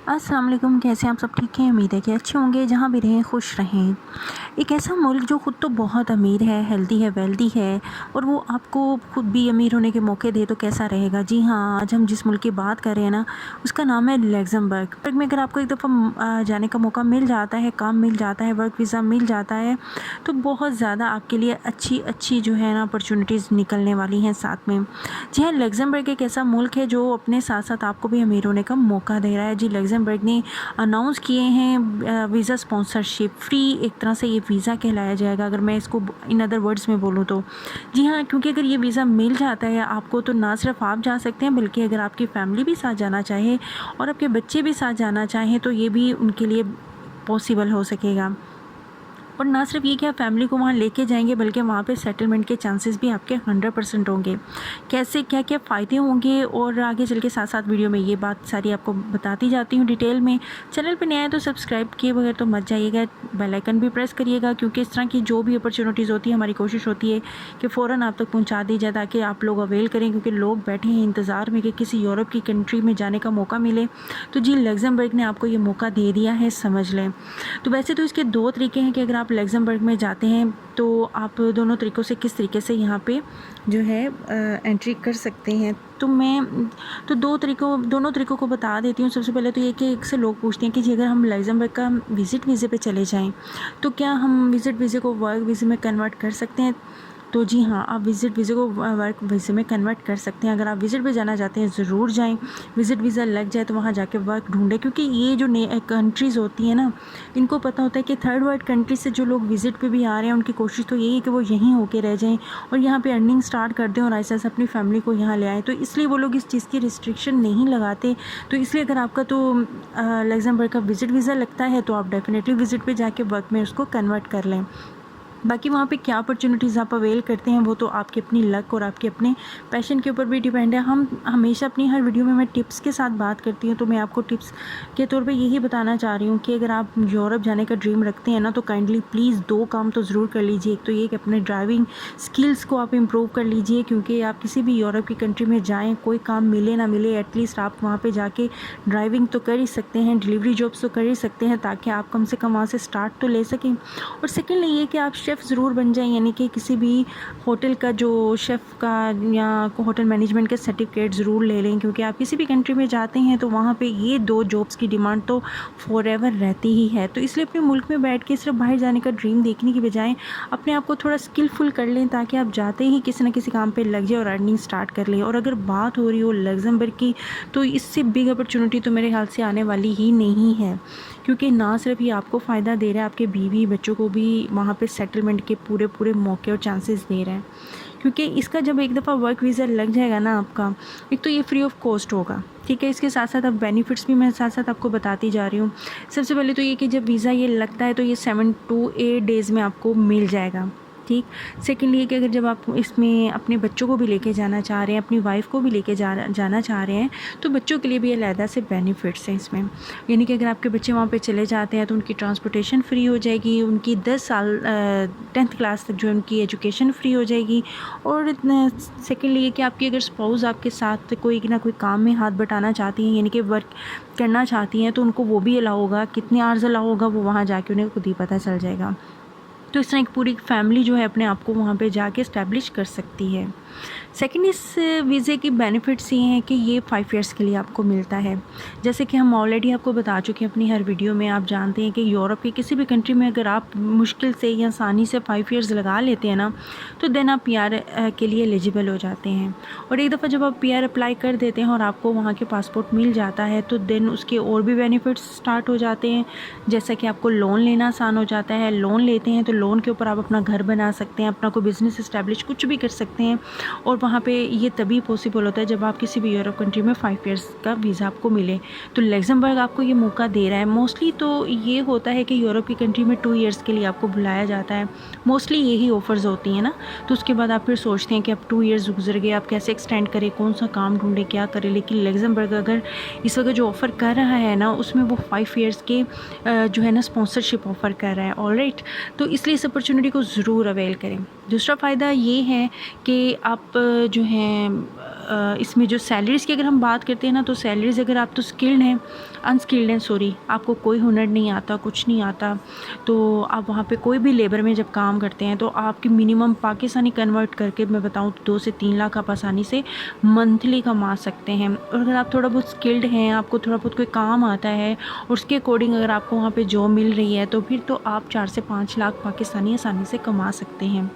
अस्सलाम वालेकुम। कैसे हैं आप सब? ठीक हैं? उम्मीद है कि अच्छे होंगे। जहाँ भी रहें खुश रहें। एक ऐसा मुल्क जो ख़ुद तो बहुत अमीर है, हेल्दी है, वेल्दी है और वो आपको खुद भी अमीर होने के मौके दे तो कैसा रहेगा। जी हाँ, आज हम जिस मुल्क की बात कर रहे हैं ना, उसका नाम है लग्ज़मबर्ग में अगर आपको एक दफ़ा जाने का मौका मिल जाता है, काम मिल जाता है, वर्क वीज़ा मिल जाता है, तो बहुत ज़्यादा आपके लिए अच्छी जो है ना अपॉर्चुनिटीज़ निकलने वाली हैं साथ में। जी हाँ, लग्ज़मबर्ग एक ऐसा मुल्क है जो अपने साथ-साथ आपको भी अमीर होने का मौका दे रहा है। जी, लग्ज़मबर्ग ने अनाउंस किए हैं वीज़ा स्पॉन्सरशिप फ्री, एक तरह से ये वीज़ा कहलाया जाएगा अगर मैं इसको इन अदर वर्ड्स में बोलूँ तो। जी हाँ, क्योंकि अगर ये वीज़ा मिल जाता है आपको तो ना सिर्फ आप जा सकते हैं बल्कि अगर आपकी फ़ैमिली भी साथ जाना चाहे और आपके बच्चे भी साथ जाना चाहें तो ये भी उनके लिए पॉसिबल हो सकेगा। और ना सिर्फ ये कि आप फैमिली को वहाँ लेके जाएंगे बल्कि वहाँ पे सेटलमेंट के चांसेस भी आपके 100% होंगे। कैसे क्या-क्या फ़ायदे होंगे और आगे चल के साथ-साथ वीडियो में ये बात सारी आपको बताती जाती हूँ डिटेल में। चैनल पे नया है तो सब्सक्राइब किए बगैर तो मत जाइएगा, बेल आइकन भी प्रेस करिएगा क्योंकि इस तरह की जो भी अपॉर्चुनिटीज़ होती है हमारी कोशिश होती है कि फ़ौरन आप तक पहुँचा दी जाए ताकि आप लोग अवेल करें, क्योंकि लोग बैठे हैं इंतज़ार में कि किसी यूरोप की कंट्री में जाने का मौका मिले। तो जी, लग्ज़मबर्ग ने आपको ये मौका दे दिया है, समझ लें। तो वैसे तो इसके 2 तरीके हैं कि अगर आप लग्ज़मबर्ग में जाते हैं तो आप दोनों तरीक़ों से किस तरीके से यहाँ पे जो है एंट्री कर सकते हैं। तो मैं तो दोनों तरीक़ों को बता देती हूँ। सबसे पहले तो ये कि अक्सर लोग पूछते हैं कि जी अगर हम लग्ज़मबर्ग का विज़िट वीज़े पे चले जाएँ तो क्या हम विज़िट वीज़े को वर्क वीज़े में कन्वर्ट कर सकते हैं? तो जी हाँ, आप विज़िट वीज़े को वर्क वीज़े में कन्वर्ट कर सकते हैं। अगर आप विज़िट पे जाना चाहते हैं ज़रूर जाएँ। विज़िट वीज़ा लग जाए तो वहाँ जाके वर्क ढूँढें, क्योंकि ये जो कंट्रीज़ होती हैं ना, इनको पता होता है कि थर्ड वर्ल्ड कंट्री से जो लोग विज़िट पे भी आ रहे हैं उनकी कोशिश तो यही है कि वो यहीं होके रह जाएँ और यहाँ पे अर्निंग स्टार्ट कर दें और ऐसे-ऐसे अपनी फैमिली को यहाँ ले आएँ। तो इसलिए वो लोग इस चीज़ की रिस्ट्रिक्शन नहीं लगाते। तो इसलिए अगर आपका तो लग्ज़मबर्ग का विज़िट वीज़ा लगता है तो आप डेफ़िनेटली विज़िट पे जाके वर्क में उसको कन्वर्ट कर लें। बाकी वहाँ पे क्या अपॉर्चुनिटीज़ आप अवेल करते हैं वो तो आपकी अपनी लक और आपके अपने पैशन के ऊपर भी डिपेंड है। हम हमेशा अपनी हर वीडियो में मैं टिप्स के साथ बात करती हूँ, तो मैं आपको टिप्स के तौर पे यही बताना चाह रही हूँ कि अगर आप यूरोप जाने का ड्रीम रखते हैं ना तो काइंडली प्लीज़ 2 काम तो ज़रूर कर लीजिए। एक तो ये कि अपने ड्राइविंग स्किल्स को आप इम्प्रूव कर लीजिए, क्योंकि आप किसी भी यूरोप की कंट्री में जाएँ, कोई काम मिले ना मिले, एटलीस्ट आप वहाँ पर जाके ड्राइविंग तो कर ही सकते हैं, डिलीवरी जॉब्स तो कर ही सकते हैं, ताकि आप कम से कम वहाँ से स्टार्ट तो ले सकें। और सेकेंडली ये कि आप शेफ़ ज़रूर बन जाएँ, यानी कि किसी भी होटल का जो शेफ़ का या होटल मैनेजमेंट का सर्टिफिकेट ज़रूर ले लें, क्योंकि आप किसी भी कंट्री में जाते हैं तो वहाँ पे ये 2 जॉब्स की डिमांड तो फॉरएवर रहती ही है। तो इसलिए अपने मुल्क में बैठ के सिर्फ बाहर जाने का ड्रीम देखने की बजाय अपने आप को थोड़ा स्किलफुल कर लें, ताकि आप जाते ही किसी न किसी काम पे लग जाए और अर्निंग स्टार्ट कर लें। और अगर बात हो रही हो लग्ज़मबर्ग की, तो इससे बिग अपॉर्चुनिटी तो मेरे ख्याल से आने वाली ही नहीं है, क्योंकि ना सिर्फ ये आपको फ़ायदा दे रहा है, आपके बीवी बच्चों को भी वहाँ पे सेटलमेंट के पूरे मौके और चांसेस दे रहा है। क्योंकि इसका जब एक दफ़ा वर्क वीज़ा लग जाएगा ना आपका, एक तो ये फ्री ऑफ कॉस्ट होगा, ठीक है। इसके साथ साथ अब बेनिफिट्स भी मैं साथ साथ आपको बताती जा रही हूँ। सबसे पहले तो ये कि जब वीज़ा ये लगता है तो ये 7 to 8 डेज़ में आपको मिल जाएगा, ठीक। सेकेंडली कि अगर जब आप इसमें अपने बच्चों को भी लेके जाना चाह रहे हैं, अपनी वाइफ को भी लेके जाना चाह रहे हैं, तो बच्चों के लिए भी अलग से बेनिफिट्स हैं इसमें। यानी कि अगर आपके बच्चे वहाँ पे चले जाते हैं तो उनकी ट्रांसपोर्टेशन फ्री हो जाएगी, उनकी 10 साल 10th क्लास तक जो उनकी एजुकेशन फ्री हो जाएगी। और सेकेंडली ये कि आपकी अगर स्पाउस आपके साथ कोई ना कोई काम में हाथ बटाना चाहती हैं, यानी कि वर्क करना चाहती हैं, तो उनको वो भी अलाउ होगा। कितने आवर्स अलाउ होगा वो वहाँ जाके उन्हें खुद ही पता चल जाएगा। तो इस तरह एक पूरी फैमिली जो है अपने आप को वहाँ पे जाके इस्टेब्लिश कर सकती है। सेकंड, इस वीज़े की बेनिफिट्स ये हैं कि ये 5 ईयर्स के लिए आपको मिलता है। जैसे कि हम ऑलरेडी आपको बता चुके हैं अपनी हर वीडियो में, आप जानते हैं कि यूरोप की किसी भी कंट्री में अगर आप मुश्किल से या आसानी से 5 ईयर्स लगा लेते हैं ना, तो देन आप पीआर के लिए एलिजिबल हो जाते हैं। और एक दफ़ा जब आप पीआर अप्लाई कर देते हैं और आपको वहाँ के पासपोर्ट मिल जाता है तो देन उसके और भी बेनिफिट्स स्टार्ट हो जाते हैं। जैसा कि आपको लोन लेना आसान हो जाता है। लोन लेते हैं तो लोन के ऊपर आप अपना घर बना सकते हैं, अपना कोई बिज़नेस इस्टेब्लिश कुछ भी कर सकते हैं। और वहाँ पे ये तभी पॉसिबल होता है जब आप किसी भी यूरोप कंट्री में 5 ईयर्स का वीज़ा आपको मिले। तो लग्ज़मबर्ग आपको ये मौका दे रहा है। मोस्टली तो ये होता है कि यूरोप की कंट्री में 2 ईयर्स के लिए आपको बुलाया जाता है। मोस्टली यही ऑफ़र्स होती हैं ना, तो उसके बाद आप फिर सोचते हैं कि अब 2 ईयर्स गुजर गए, आप कैसे एक्सटेंड करें, कौन सा काम ढूँढें, क्या करें। लेकिन लग्ज़मबर्ग अगर इस वक्त जो ऑफ़र कर रहा है ना, उसमें वो 5 ईयर्स के जो है ना स्पॉन्सरशिप ऑफ़र कर रहा है। ऑलराइट, तो इसलिए इस अपॉर्चुनिटी को ज़रूर अवेल करें। दूसरा फ़ायदा ये है कि आप जो हैं इसमें जो सैलरीज़ की अगर हम बात करते हैं ना, तो सैलरीज़ अगर आप तो स्किल्ड हैं, अनस्किल्ड हैं सॉरी, आपको कोई हुनर नहीं आता, कुछ नहीं आता, तो आप वहाँ पे कोई भी लेबर में जब काम करते हैं तो आपकी मिनिमम पाकिस्तानी कन्वर्ट करके मैं बताऊँ तो 2 से 3 लाख आप आसानी से मंथली कमा सकते हैं। और अगर आप थोड़ा बहुत स्किल्ड हैं, आपको थोड़ा बहुत कोई काम आता है और उसके अकॉर्डिंग अगर आपको वहाँ पे जॉब मिल रही है, तो फिर तो आप 4 से 5 लाख पाकिस्तानी आसानी से कमा सकते हैं।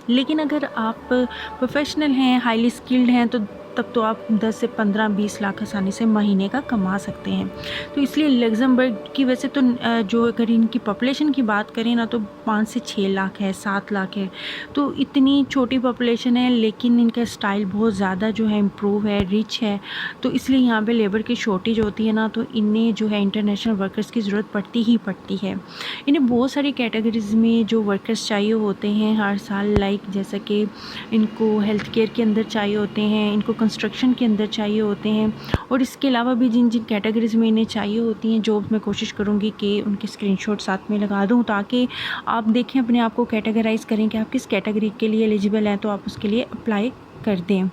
लेकिन अगर आप प्रोफेशनल हैं, हाईली स्किल्ड हैं, तो तब तो आप 10 से 15-20 लाख आसानी से महीने का कमा सकते हैं। तो इसलिए लग्ज़मबर्ग की वैसे तो जो अगर इनकी पॉपुलेशन की बात करें ना, तो 5 से 6 लाख है, 7 लाख है, तो इतनी छोटी पॉपुलेशन है, लेकिन इनका स्टाइल बहुत ज़्यादा जो है इम्प्रूव है, रिच है। तो इसलिए यहाँ पे लेबर की शॉर्टेज होती है ना, तो इन्हें जो है इंटरनेशनल वर्कर्स की ज़रूरत पड़ती ही पड़ती है। इन्हें बहुत सारी कैटेगरीज़ में जो वर्कर्स चाहिए होते हैं हर साल, लाइक जैसा कि इनको हेल्थ केयर के अंदर चाहिए होते हैं, इनको कंस्ट्रक्शन के अंदर चाहिए होते हैं, और इसके अलावा भी जिन जिन कैटेगरीज़ में इन्हें चाहिए होती हैं जॉब, मैं कोशिश करूँगी कि उनके स्क्रीनशॉट साथ में लगा दूँ, ताकि आप देखें, अपने आप को कैटेगराइज़ करें कि आप किस कैटेगरी के लिए एलिजिबल हैं, तो आप उसके लिए अप्लाई कर दें।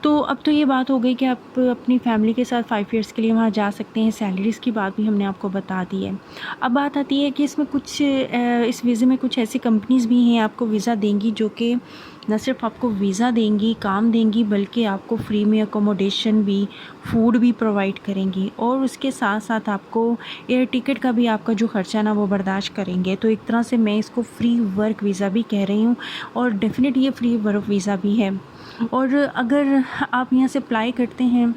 तो अब तो ये बात हो गई कि आप अपनी फैमिली के साथ 5 इयर्स के लिए वहाँ जा सकते हैं। सैलरीज़ की बात भी हमने आपको बता दी है। अब बात आती है कि इसमें कुछ इस वीज़े में कुछ ऐसी कंपनीज़ भी हैं आपको वीज़ा देंगी, जो कि न सिर्फ आपको वीज़ा देंगी, काम देंगी, बल्कि आपको फ्री में अकोमोडेशन भी, फूड भी प्रोवाइड करेंगी, और उसके साथ साथ आपको एयर टिकट का भी आपका जो ख़र्चा ना वो बर्दाश्त करेंगे। तो एक तरह से मैं इसको फ्री वर्क वीज़ा भी कह रही हूँ, और डेफ़िनेट ये फ्री वर्क वीज़ा भी है। और अगर आप यहाँ से अप्लाई करते हैं,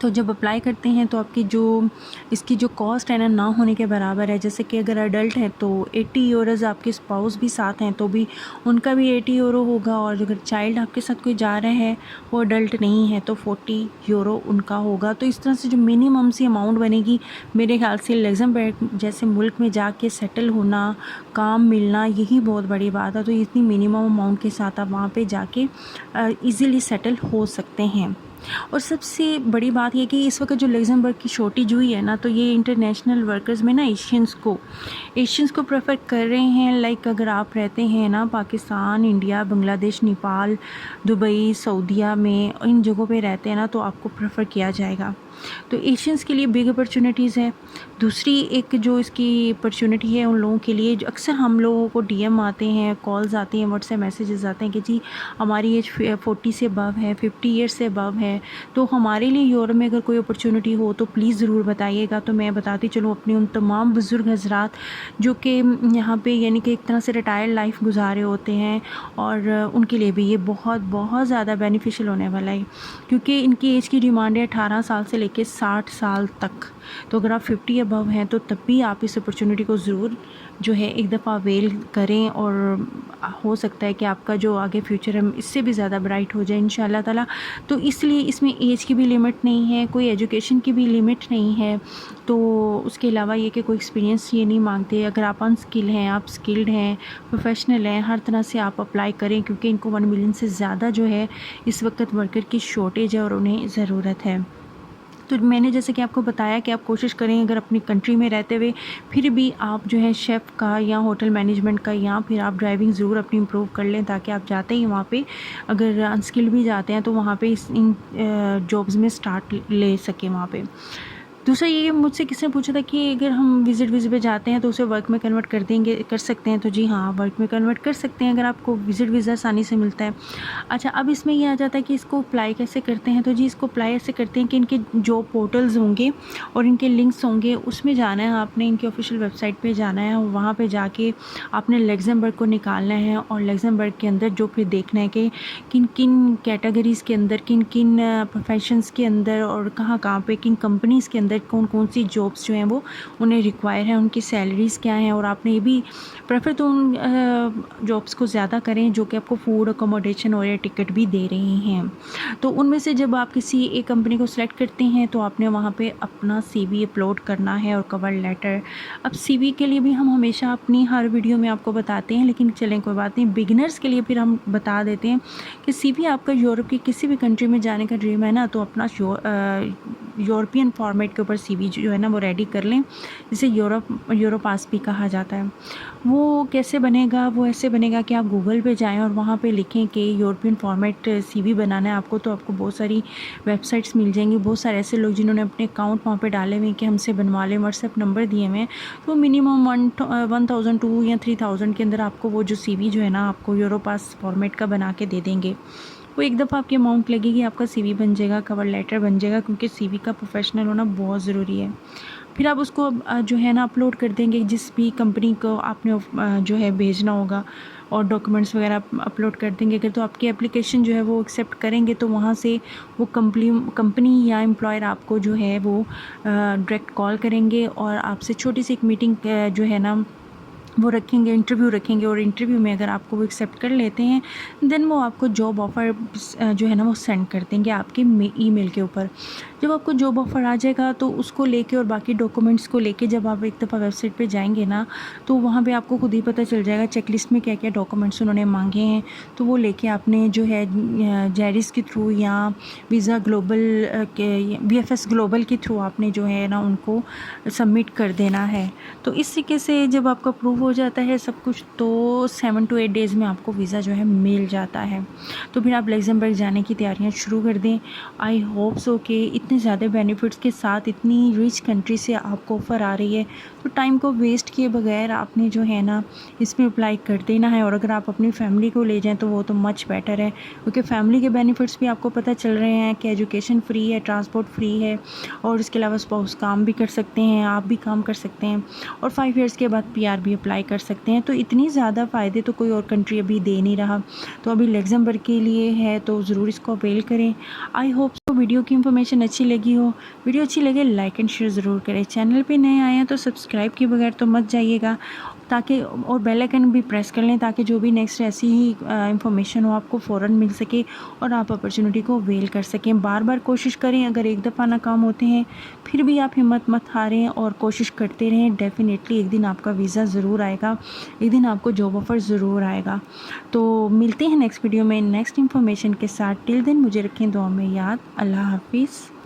तो जब अप्लाई करते हैं तो आपकी जो इसकी जो कॉस्ट है ना होने के बराबर है। जैसे कि अगर अडल्ट है तो 80 यूरोज़, आपके स्पाउस भी साथ हैं तो भी उनका भी 80 यूरो होगा, और अगर चाइल्ड आपके साथ कोई जा रहा है वो अडल्ट नहीं है तो 40 यूरो उनका होगा। तो इस तरह से जो मिनिमम सी अमाउंट बनेगी, मेरे ख्याल से लग्ज़मबर्ग जैसे मुल्क में जाके सेटल होना, काम मिलना, यही बहुत बड़ी बात है। तो इतनी मिनिमम अमाउंट के साथ आप वहाँ पे जाके ईज़िली सेटल हो सकते हैं। और सबसे बड़ी बात ये कि इस वक्त जो लग्ज़मबर्ग की शॉर्टेज हुई है ना, तो ये इंटरनेशनल वर्कर्स में ना एशियंस को प्रेफर कर रहे हैं। लाइक अगर आप रहते हैं ना पाकिस्तान, इंडिया, बांग्लादेश, नेपाल, दुबई, सऊदीया में, इन जगहों पे रहते हैं ना, तो आपको प्रेफर किया जाएगा। तो एशियंस के लिए बिग अपॉर्चुनिटीज़ है। दूसरी एक जो इसकी अपॉर्चुनिटी है उन लोगों के लिए, जो अक्सर हम लोगों को डीएम आते हैं, कॉल्स आती हैं, व्हाट्सएप मैसेजेस आते हैं कि जी हमारी एज 40 से अबव है, 50 ईयर्स से अबव है, तो हमारे लिए यूरोप में अगर कोई अपॉर्चुनिटी हो तो प्लीज़ ज़रूर बताइएगा। तो मैं बताती चलूँ अपने उन तमाम बुज़ुर्ग हज़रात जो कि यहाँ पे यानी कि एक तरह से रिटायर्ड लाइफ गुजारे होते हैं, और उनके लिए भी ये बहुत बहुत ज़्यादा बेनिफिशियल होने वाला है, क्योंकि इनकी एज की डिमांड है 18 साल से लेकर 60 साल तक। तो अगर आप 50 अबव हैं तो तब भी आप इस अपॉर्चुनिटी को ज़रूर जो है एक दफ़ा अवेल करें, और हो सकता है कि आपका जो आगे फ्यूचर है इससे भी ज़्यादा ब्राइट हो जाए इंशाल्लाह ताला। तो इसलिए इसमें एज की भी लिमिट नहीं है, कोई एजुकेशन की भी लिमिट नहीं है, तो उसके अलावा ये कि कोई एक्सपीरियंस ये नहीं मांगते। अगर आप अनस्किल्ड हैं, आप स्किल्ड हैं, प्रोफेशनल हैं, हर तरह से आप अप्लाई करें, क्योंकि इनको 1 मिलियन से ज़्यादा जो है इस वक्त वर्कर की शॉर्टेज है और उन्हें ज़रूरत है। तो मैंने जैसे कि आपको बताया कि आप कोशिश करें अगर अपनी कंट्री में रहते हुए फिर भी आप जो है शेफ़ का या होटल मैनेजमेंट का या फिर आप ड्राइविंग ज़रूर अपनी इम्प्रूव कर लें, ताकि आप जाते ही वहाँ पे अगर अनस्किल्ड भी जाते हैं तो वहाँ पे इन जॉब्स में स्टार्ट ले सकें वहाँ पे। दूसरा ये मुझसे किसी ने पूछा था कि अगर हम विज़िट वीज़े पे जाते हैं तो उसे वर्क में कन्वर्ट कर सकते हैं। तो जी हाँ, वर्क में कन्वर्ट कर सकते हैं अगर आपको विज़िट वीज़ा आसानी से मिलता है। अच्छा, अब इसमें ये आ जाता है कि इसको अप्लाई कैसे करते हैं। तो जी इसको अप्लाई ऐसे करते हैं कि इनके जॉब पोर्टल्स होंगे और इनके लिंक्स होंगे, उसमें जाना है आपने, इनकी ऑफिशियल वेबसाइट पर जाना है, वहाँ पर जाके आपने लग्ज़मबर्ग को निकालना है, और लग्ज़मबर्ग के अंदर जो फिर देखना है कि किन किन कैटेगरीज़ के अंदर, किन किन प्रोफेशंस के अंदर और कहाँ पे किन कंपनीज़ के अंदर कौन कौन सी जॉब्स जो हैं वो उन्हें रिक्वायर है, उनकी सैलरीज़ क्या हैं। और आपने ये भी प्रेफर तो उन जॉब्स को ज़्यादा करें जो कि आपको फूड, अकोमोडेशन और टिकट भी दे रही हैं। तो उनमें से जब आप किसी एक कंपनी को सिलेक्ट करते हैं तो आपने वहाँ पे अपना CV अपलोड करना है और कवर लेटर। अब CV के लिए भी हम हमेशा अपनी हर वीडियो में आपको बताते हैं, लेकिन चलें कोई बात नहीं, बिगिनर्स के लिए फिर हम बता देते हैं कि CV आपका यूरोप की किसी भी कंट्री में जाने का ड्रीम है ना, तो अपना यूरोपियन फॉर्मेट के ऊपर CV जो है ना वो रेडी कर लें, जिसे यूरोपास भी कहा जाता है। वो कैसे बनेगा? वो ऐसे बनेगा कि आप गूगल पे जाएँ और वहाँ पे लिखें कि यूरोपियन फॉर्मेट CV बनाना है आपको, तो आपको बहुत सारी वेबसाइट्स मिल जाएंगी। बहुत सारे ऐसे लोग जिन्होंने अपने अकाउंट वहाँ पे डाले हुए हैं कि हमसे बनवा लें, व्हाट्सएप नंबर दिए हुए हैं। तो मिनिमम 1002 या 3000 के अंदर आपको वो जो CV जो है ना आपको यूरोपास फॉर्मेट का बना के दे देंगे। वो एक दफ़ा आपकी अमाउंट लगेगी, आपका CV बन जाएगा, कवर लेटर बन जाएगा, क्योंकि CV का प्रोफेशनल होना बहुत ज़रूरी है। फिर आप उसको जो है ना अपलोड कर देंगे जिस भी कंपनी को आपने जो है भेजना होगा, और डॉक्यूमेंट्स वगैरह अपलोड कर देंगे। अगर तो आपकी एप्लीकेशन जो है वो एक्सेप्ट करेंगे तो वहाँ से वो कंपनी या एम्प्लॉयर आपको जो है वो डायरेक्ट कॉल करेंगे और आपसे छोटी सी एक मीटिंग जो है ना वो रखेंगे, इंटरव्यू रखेंगे, और इंटरव्यू में अगर आपको वो एक्सेप्ट कर लेते हैं देन वो आपको जॉब ऑफ़र जो है ना वो सेंड कर देंगे आपके ईमेल के ऊपर। जब आपको जॉब ऑफ़र आ जाएगा तो उसको लेके और बाकी डॉक्यूमेंट्स को लेके जब आप एक दफ़ा वेबसाइट पे जाएंगे ना, तो वहाँ पे आपको खुद ही पता चल जाएगा चेकलिस्ट में क्या क्या डॉक्यूमेंट्स उन्होंने मांगे हैं। तो वो लेके आपने जो है जेरिस के थ्रू या वीज़ा ग्लोबल के VFS ग्लोबल के थ्रू आपने जो है ना उनको सबमिट कर देना है। तो इस तरीके से जब आपका अप्रूव हो जाता है सब कुछ, तो 7 to 8 डेज़ में आपको वीज़ा जो है मिल जाता है। तो फिर आप लग्ज़मबर्ग जाने की तैयारियां शुरू कर दें। आई होप सो कि इतने ज़्यादा बेनिफिट्स के साथ इतनी रिच कंट्री से आपको ऑफ़र आ रही है, तो टाइम को वेस्ट किए बगैर आपने जो है ना इसमें अप्लाई कर देना है। और अगर आप अपनी फैमिली को ले जाएँ तो वो तो मच बेटर है, क्योंकि फैमिली के बेनिफिट्स भी आपको पता चल रहे हैं कि एजुकेशन फ्री है, ट्रांसपोर्ट फ्री है, और इसके अलावा स्पाउस काम भी कर सकते हैं, आप भी काम कर सकते हैं, और 5 ईयर्स के बाद PR भी अप्लाई कर सकते हैं। तो इतनी ज़्यादा फ़ायदे तो कोई और कंट्री अभी दे नहीं रहा, तो अभी लग्ज़मबर्ग के लिए है, तो ज़रूर इसको अवेल करें। आई होप सो वीडियो की इन्फॉर्मेशन अच्छी लगी हो। वीडियो अच्छी लगे लाइक एंड शेयर ज़रूर करें। चैनल पे नए आए हैं तो सब्सक्राइब किए बगैर तो मत जाइएगा, ताकि और बेल आइकन भी प्रेस कर लें ताकि जो भी नेक्स्ट ऐसी ही इन्फॉर्मेशन हो आपको फ़ौरन मिल सके और आप अपॉर्चुनिटी को अवेल कर सकें। बार बार कोशिश करें, अगर एक दफ़ा नाकाम होते हैं फिर भी आप हिम्मत मत हारें और कोशिश करते रहें। डेफ़िनेटली एक दिन आपका वीज़ा ज़रूर आएगा, एक दिन आपको जॉब ऑफ़र ज़रूर आएगा। तो मिलते हैं नेक्स्ट वीडियो में नेक्स्ट इन्फॉर्मेशन के साथ। टिल देन मुझे रखें दुआ में याद। अल्लाह हाफिज़।